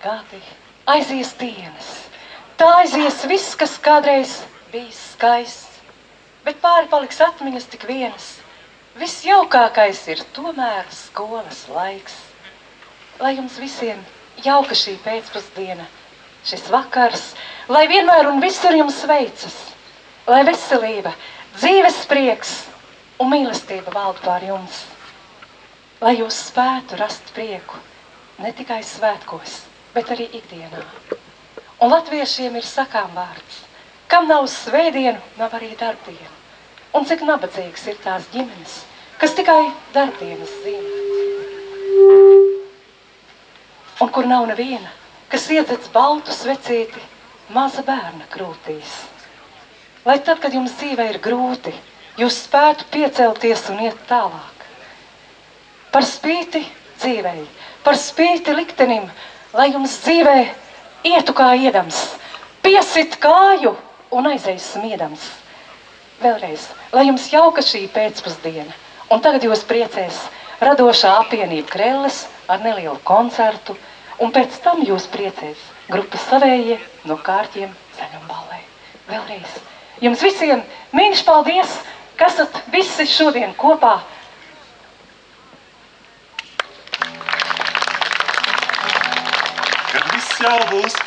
gadi, aizies dienas. Tā aizies viss, kas kādreiz bijis skaists, bet pāri paliks atmiņas tik vienas. Viss jaukākais ir tomēr skolas laiks. Lai jums visiem jauka šī pēcpusdiena, šis vakars, lai vienmēr un visur jums veicas, lai veselība, dzīves prieks un mīlestība valda pār jums. Lai jūs spētu rast prieku ne tikai svētkos, bet arī ikdienā. Un latviešiem ir sakām vārds, kam nav svētdienu, nav arī darbdienu. Un cik nabadzīgas ir tās ģimenes, kas tikai darbdienas zina. Un kur nav neviena, kas iededz baltu svecīti maza bērna krūtīs. Lai tad, kad jums dzīvē ir grūti, jūs spētu piecelties un iet tālāk. Par spīti dzīvei, par spīti liktenim, lai jums dzīvē ietu kā iedams, piesit kāju un aizejas smiedams. Vēlreiz, lai jums jauka šī pēcpusdiena, un tagad jūs priecēs radošā apvienība Krelles ar nelielu koncertu, un pēc tam jūs priecēs grupas savējie no Kārķiem Zaļumballē. Vēlreiz, jums visiem mīļš paldies, ka esat visi šodien kopā. Kad viss jau būs